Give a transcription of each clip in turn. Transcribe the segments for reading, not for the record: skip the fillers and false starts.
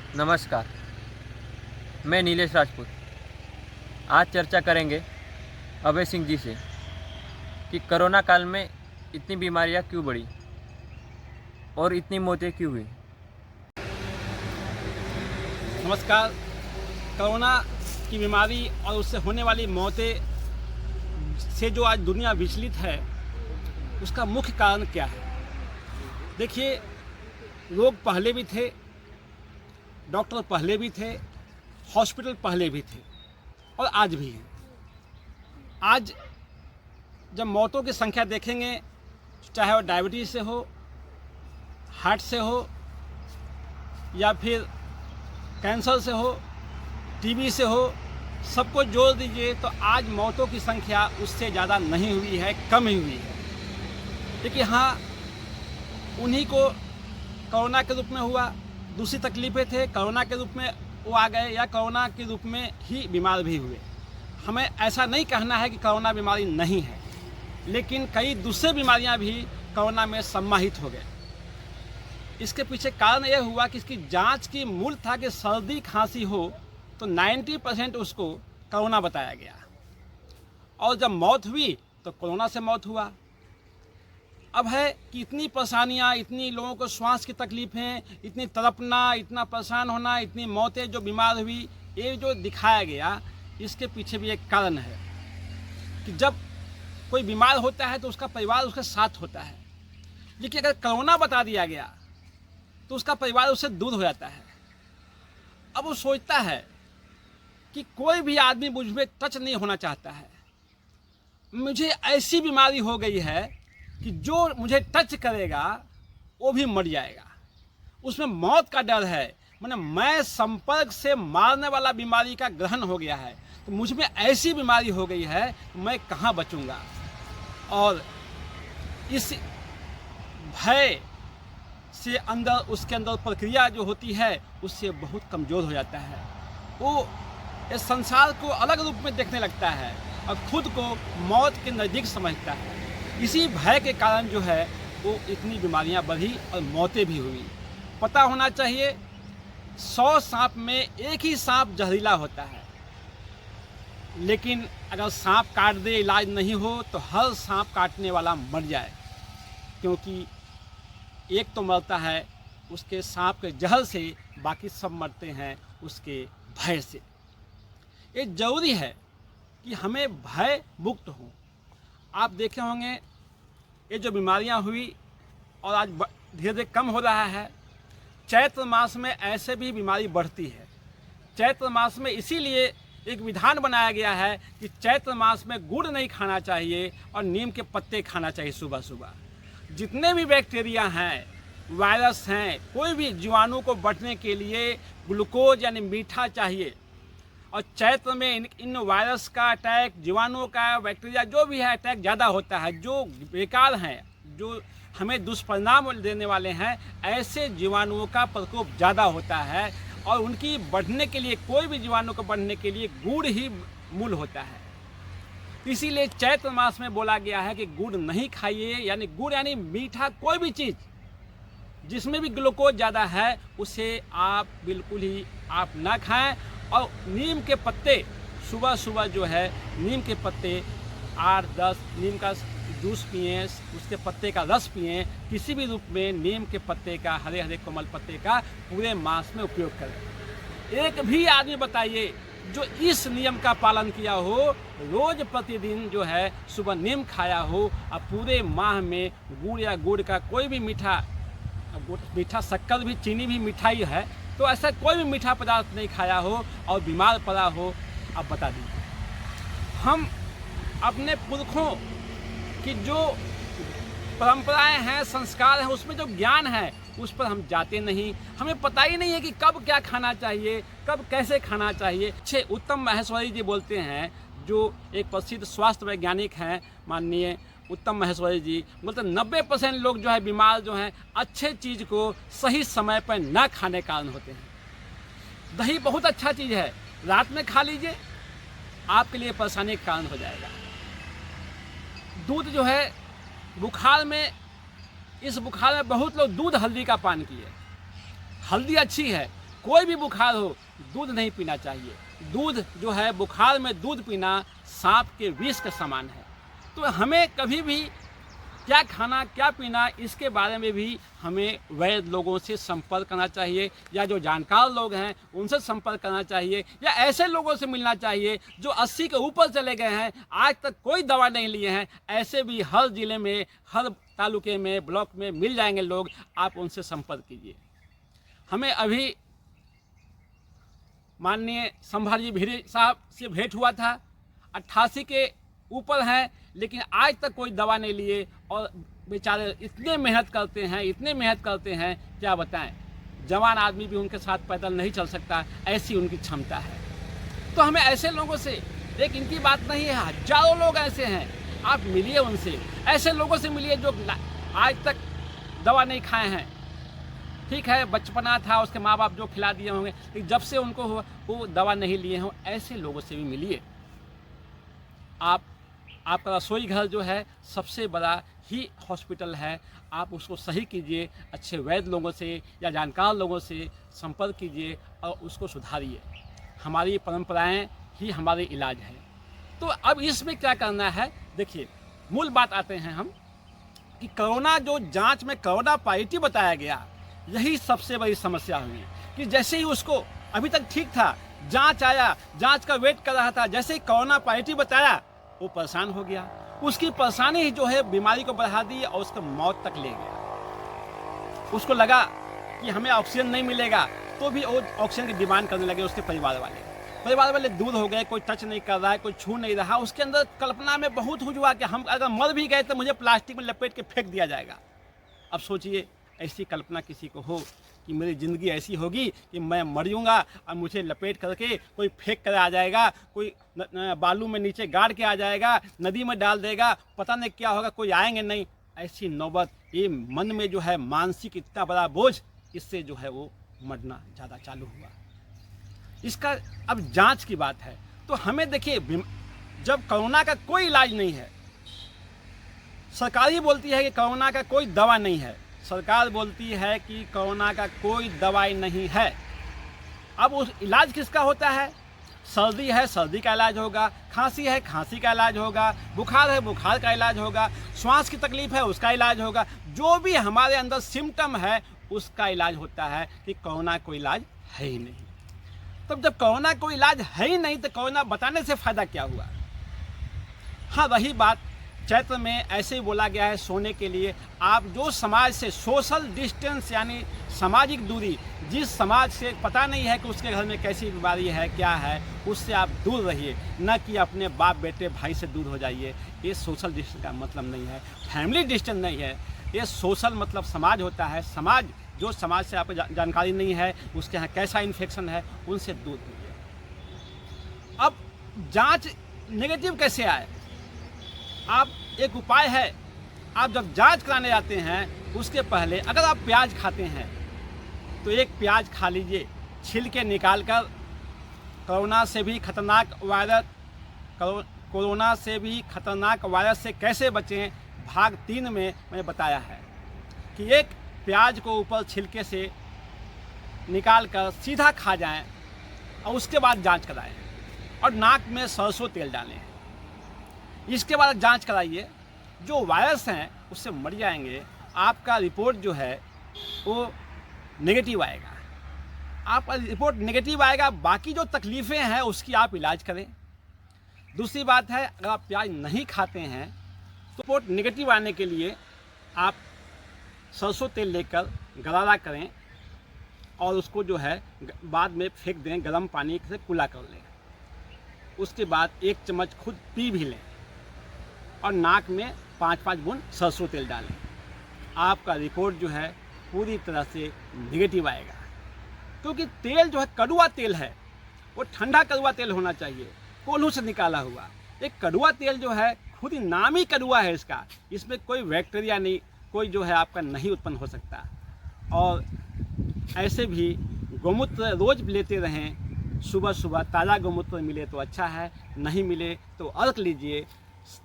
नमस्कार, मैं नीलेश राजपूत। आज चर्चा करेंगे अभय सिंह जी से कि कोरोना काल में इतनी बीमारियां क्यों बढ़ी और इतनी मौतें क्यों हुई। नमस्कार। कोरोना की बीमारी और उससे होने वाली मौतें से जो आज दुनिया विचलित है, उसका मुख्य कारण क्या है? देखिए, लोग पहले भी थे, डॉक्टर पहले भी थे, हॉस्पिटल पहले भी थे और आज भी हैं। आज जब मौतों की संख्या देखेंगे, चाहे वो डायबिटीज़ से हो, हार्ट से हो, या फिर कैंसर से हो, टीबी से हो, सबको जोड़ दीजिए तो आज मौतों की संख्या उससे ज़्यादा नहीं हुई है, कम ही हुई है। देखिए, हाँ, उन्हीं को कोरोना के रूप में हुआ, दूसरी तकलीफ़ें थे, कोरोना के रूप में वो आ गए या कोरोना के रूप में ही बीमार भी हुए। हमें ऐसा नहीं कहना है कि कोरोना बीमारी नहीं है, लेकिन कई दूसरी बीमारियां भी कोरोना में सम्माहित हो गए। इसके पीछे कारण यह हुआ कि इसकी जांच की मूल था कि सर्दी खांसी हो तो 90% उसको कोरोना बताया गया, और जब मौत हुई तो कोरोना से मौत हुआ। अब है कि इतनी परेशानियाँ, इतनी लोगों को श्वास की तकलीफ़ें, इतनी तड़पना, इतना परेशान होना, इतनी मौतें जो बीमार हुई, ये जो दिखाया गया, इसके पीछे भी एक कारण है कि जब कोई बीमार होता है तो उसका परिवार उसके साथ होता है, लेकिन अगर कोरोना बता दिया गया तो उसका परिवार उससे दूर हो जाता है। अब वो सोचता है कि कोई भी आदमी मुझ में टच नहीं होना चाहता है, मुझे ऐसी बीमारी हो गई है कि जो मुझे टच करेगा वो भी मर जाएगा, उसमें मौत का डर है। मैं संपर्क से मारने वाला बीमारी का ग्रहण हो गया है, तो मुझ में ऐसी बीमारी हो गई है तो मैं कहाँ बचूंगा। और इस भय से उसके अंदर प्रक्रिया जो होती है उससे बहुत कमज़ोर हो जाता है। वो इस संसार को अलग रूप में देखने लगता है और खुद को मौत के नज़दीक समझता है। इसी भय के कारण जो है वो इतनी बीमारियां बढ़ी और मौतें भी हुई। पता होना चाहिए, 100 सांप में एक ही सांप जहरीला होता है, लेकिन अगर सांप काट दे, इलाज नहीं हो, तो हर सांप काटने वाला मर जाए, क्योंकि एक तो मरता है उसके सांप के जहर से, बाकी सब मरते हैं उसके भय से। ये ज़रूरी है कि हमें भय मुक्त हों। आप देखे होंगे ये जो बीमारियां हुई और आज धीरे धीरे कम हो रहा है। चैत्र मास में ऐसे भी बीमारी बढ़ती है। चैत्र मास में इसीलिए एक विधान बनाया गया है कि चैत्र मास में गुड़ नहीं खाना चाहिए और नीम के पत्ते खाना चाहिए सुबह सुबह। जितने भी बैक्टीरिया हैं, वायरस हैं, कोई भी जीवाणु को बढ़ने के लिए ग्लूकोज यानी मीठा चाहिए, और चैत्र में इन वायरस का अटैक, जीवाणुओं का, बैक्टीरिया जो भी है अटैक ज़्यादा होता है। जो बेकार हैं, जो हमें दुष्परिणाम देने वाले हैं, ऐसे जीवाणुओं का प्रकोप ज़्यादा होता है, और उनकी बढ़ने के लिए, कोई भी जीवाणु को बढ़ने के लिए गुड़ ही मूल होता है। इसीलिए चैत्र मास में बोला गया है कि गुड़ नहीं खाइए, यानी गुड़ यानी मीठा कोई भी चीज़ जिसमें भी ग्लूकोज ज़्यादा है उसे आप बिल्कुल ही आप ना खाएं। और नीम के पत्ते सुबह सुबह जो है, नीम के पत्ते 8-10 नीम का जूस पिएं, उसके पत्ते का रस पिएं, किसी भी रूप में नीम के पत्ते का, हरे हरे कोमल पत्ते का पूरे मास में उपयोग करें। एक भी आदमी बताइए जो इस नियम का पालन किया हो, रोज़ प्रतिदिन जो है सुबह नीम खाया हो, और पूरे माह में गुड़ या गुड़ का कोई भी मीठा शक्कर भी, चीनी भी मिठाई है, तो ऐसा कोई भी मीठा पदार्थ नहीं खाया हो और बीमार पड़ा हो, आप बता दीजिए। हम अपने पुरखों की जो परंपराएं हैं, संस्कार हैं, उसमें जो ज्ञान है उस पर हम जाते नहीं। हमें पता ही नहीं है कि कब क्या खाना चाहिए, कब कैसे खाना चाहिए। उत्तम माहेश्वरी जी बोलते हैं, जो एक प्रसिद्ध स्वास्थ्य वैज्ञानिक हैं, माननीय उत्तम माहेश्वरी जी बोलते हैं 90% लोग जो है बीमार जो हैं अच्छे चीज़ को सही समय पर ना खाने के कारण होते हैं। दही बहुत अच्छा चीज़ है, रात में खा लीजिए, आपके लिए परेशानी का कारण हो जाएगा। दूध जो है बुखार में, इस बुखार में बहुत लोग दूध हल्दी का पान किए। हल्दी अच्छी है, कोई भी बुखार हो दूध नहीं पीना चाहिए। दूध जो है, बुखार में दूध पीना सांप के विष के समान है। तो हमें कभी भी क्या खाना क्या पीना, इसके बारे में भी हमें वैद्य लोगों से संपर्क करना चाहिए, या जो जानकार लोग हैं उनसे संपर्क करना चाहिए, या ऐसे लोगों से मिलना चाहिए जो 80 के ऊपर चले गए हैं, आज तक कोई दवा नहीं लिए हैं। ऐसे भी हर ज़िले में, हर तालुके में, ब्लॉक में मिल जाएंगे लोग, आप उनसे संपर्क कीजिए। हमें अभी माननीय संभाजी भिड़े साहब से भेंट हुआ था, 88 के ऊपर हैं, लेकिन आज तक कोई दवा नहीं लिए, और बेचारे इतने मेहनत करते हैं क्या बताएं। जवान आदमी भी उनके साथ पैदल नहीं चल सकता, ऐसी उनकी क्षमता है। तो हमें ऐसे लोगों से, एक इनकी बात नहीं है, हजारों लोग ऐसे हैं, आप मिलिए उनसे, ऐसे लोगों से मिलिए जो आज तक दवा नहीं खाए हैं। ठीक है, बचपना था, उसके माँ बाप जो खिला दिए होंगे, लेकिन जब से उनको वो दवा नहीं लिए हों, ऐसे लोगों से भी मिलिए। आपका रसोई घर जो है सबसे बड़ा ही हॉस्पिटल है, आप उसको सही कीजिए, अच्छे वैद्य लोगों से या जानकार लोगों से संपर्क कीजिए और उसको सुधारिए। हमारी परंपराएं ही हमारे इलाज है। तो अब इसमें क्या करना है, देखिए मूल बात आते हैं हम कि कोरोना जो जांच में कोरोना पॉजिटिव बताया गया, यही सबसे बड़ी समस्या हुई कि जैसे ही उसको, अभी तक ठीक था, जांच आया, जांच का वेट कर रहा था, जैसे ही कोरोना पॉजिटिव बताया वो परेशान हो गया। उसकी परेशानी ही जो है बीमारी को बढ़ा दी और उसको मौत तक ले गया। उसको लगा कि हमें ऑक्सीजन नहीं मिलेगा, तो भी वो ऑक्सीजन की डिमांड करने लगे। उसके परिवार वाले दूर हो गए, कोई टच नहीं कर रहा है, कोई छू नहीं रहा। उसके अंदर कल्पना में बहुत हुआ कि हम अगर मर भी गए तो मुझे प्लास्टिक में लपेट के फेंक दिया जाएगा। अब सोचिए, ऐसी कल्पना किसी को हो कि मेरी ज़िंदगी ऐसी होगी कि मैं मर जाऊँगा और मुझे लपेट करके कोई फेंक कर आ जाएगा, कोई बालू में नीचे गाड़ के आ जाएगा, नदी में डाल देगा, पता नहीं क्या होगा, कोई आएंगे नहीं। ऐसी नौबत, ये मन में जो है मानसिक इतना बड़ा बोझ, इससे जो है वो मरना ज़्यादा चालू हुआ। इसका अब जांच की बात है, तो हमें देखिए, जब कोरोना का कोई इलाज नहीं है, सरकार ही बोलती है कि कोरोना का कोई दवा नहीं है, सरकार बोलती है कि कोरोना का कोई दवाई नहीं है। अब उस इलाज किसका होता है? सर्दी है, सर्दी का इलाज होगा, खांसी है, खांसी का इलाज होगा, बुखार है, बुखार का इलाज होगा, श्वास की तकलीफ है, उसका इलाज होगा। जो भी हमारे अंदर सिम्टम है उसका इलाज होता है, कि कोरोना कोई इलाज है ही नहीं। तब जब कोरोना कोई इलाज है ही नहीं तो कोरोना बताने से फ़ायदा क्या हुआ? हाँ, वही बात चैत्र में ऐसे ही बोला गया है, सोने के लिए आप जो समाज से सोशल डिस्टेंस यानी सामाजिक दूरी, जिस समाज से पता नहीं है कि उसके घर में कैसी बीमारी है, क्या है, उससे आप दूर रहिए, न कि अपने बाप बेटे भाई से दूर हो जाइए। ये सोशल डिस्टेंस का मतलब नहीं है, फैमिली डिस्टेंस नहीं है। ये सोशल मतलब समाज होता है। समाज, जो समाज से आपको जानकारी नहीं है, उसके यहाँ कैसा इन्फेक्शन है, उनसे दूर रहिए। अब जाँच नेगेटिव कैसे आए? आप, एक उपाय है, आप जब जांच कराने जाते हैं उसके पहले अगर आप प्याज खाते हैं तो एक प्याज खा लीजिए, छिलके निकाल कर। कोरोना से भी खतरनाक वायरस से कैसे बचें, भाग 3 में मैंने बताया है कि एक प्याज को ऊपर छिलके से निकाल कर सीधा खा जाएं और उसके बाद जांच कराएं और नाक में सरसों तेल डालें। इसके बाद जांच कराइए, जो वायरस हैं उससे मर जाएंगे। आपका रिपोर्ट जो है वो नेगेटिव आएगा। आपका रिपोर्ट नेगेटिव आएगा, बाकी जो तकलीफ़ें हैं उसकी आप इलाज करें। दूसरी बात है, अगर आप प्याज नहीं खाते हैं तो रिपोर्ट नेगेटिव आने के लिए आप सरसों तेल लेकर गरारा करें और उसको जो है बाद में फेंक दें, गर्म पानी से कुला कर लें। उसके बाद 1 चम्मच खुद पी भी लें और नाक में 5-5 बूंद सरसों तेल डालें। आपका रिपोर्ट जो है पूरी तरह से नेगेटिव आएगा, क्योंकि तेल जो है कड़वा तेल है, वो ठंडा कड़वा तेल होना चाहिए, कोल्हू से निकाला हुआ। एक कड़वा तेल जो है खुद ही नाम ही कड़वा है इसका, इसमें कोई बैक्टीरिया नहीं, कोई जो है आपका नहीं उत्पन्न हो सकता। और ऐसे भी गौमूत्र रोज़ लेते रहें, सुबह सुबह ताज़ा गौमूत्र मिले तो अच्छा है, नहीं मिले तो अर्क लीजिए।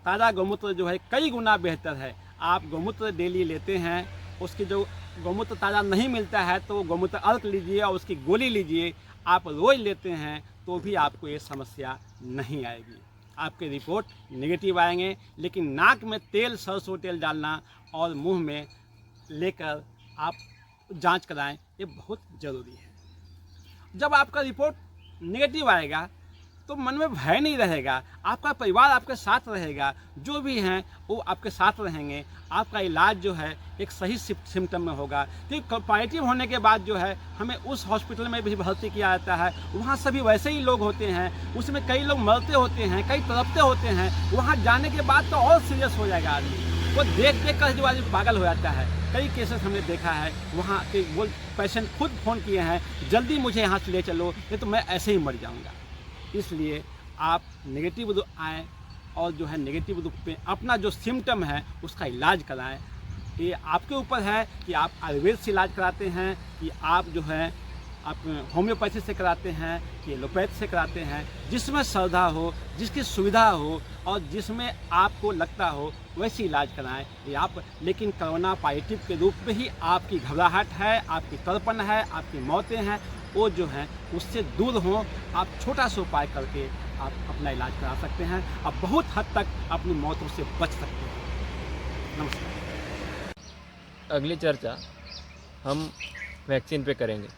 ताज़ा गौमूत्र जो है कई गुना बेहतर है। आप गौमूत्र डेली लेते हैं, उसकी जो गौमूत्र ताज़ा नहीं मिलता है तो गौमूत्र अर्क लीजिए और उसकी गोली लीजिए। आप रोज़ लेते हैं तो भी आपको ये समस्या नहीं आएगी। आपके रिपोर्ट नेगेटिव आएंगे, लेकिन नाक में तेल, सरसों तेल डालना और मुंह में लेकर आप जांच कराएं, ये बहुत ज़रूरी है। जब आपका रिपोर्ट नेगेटिव आएगा तो मन में भय नहीं रहेगा, आपका परिवार आपके साथ रहेगा, जो भी हैं वो आपके साथ रहेंगे। आपका इलाज जो है एक सही सिम्टम में होगा। क्योंकि पॉजिटिव होने के बाद जो है हमें उस हॉस्पिटल में भी भर्ती किया जाता है, वहाँ सभी वैसे ही लोग होते हैं, उसमें कई लोग मरते होते हैं, कई तड़पते होते हैं। वहाँ जाने के बाद तो और सीरियस हो जाएगा आदमी, वो देख कर जो आदमी पागल हो जाता है। कई केसेस हमने देखा है वहाँ के, वो पेशेंट खुद फ़ोन किए हैं, जल्दी मुझे यहाँ से ले चलो, नहीं तो मैं ऐसे ही मर जाऊँगा। इसलिए आप नेगेटिव आएँ और जो है नेगेटिव रूप पे अपना जो सिम्टम है उसका इलाज कराएं। ये आपके ऊपर है कि आप आयुर्वेद से इलाज कराते हैं, कि आप जो है आप होम्योपैथी से कराते हैं, कि एलोपैथ से कराते हैं। जिसमें श्रद्धा हो, जिसकी सुविधा हो और जिसमें आपको लगता हो वैसे इलाज कराएं। ये आप, लेकिन कोरोना पॉजिटिव के रूप में ही आपकी घबराहट है, आपकी तड़पन है, आपकी मौतें हैं, वो जो हैं उससे दूर हों। आप छोटा सा उपाय करके आप अपना इलाज करा सकते हैं। आप बहुत हद तक अपनी मौतों से बच सकते हैं। नमस्कार। अगली चर्चा हम वैक्सीन पे करेंगे।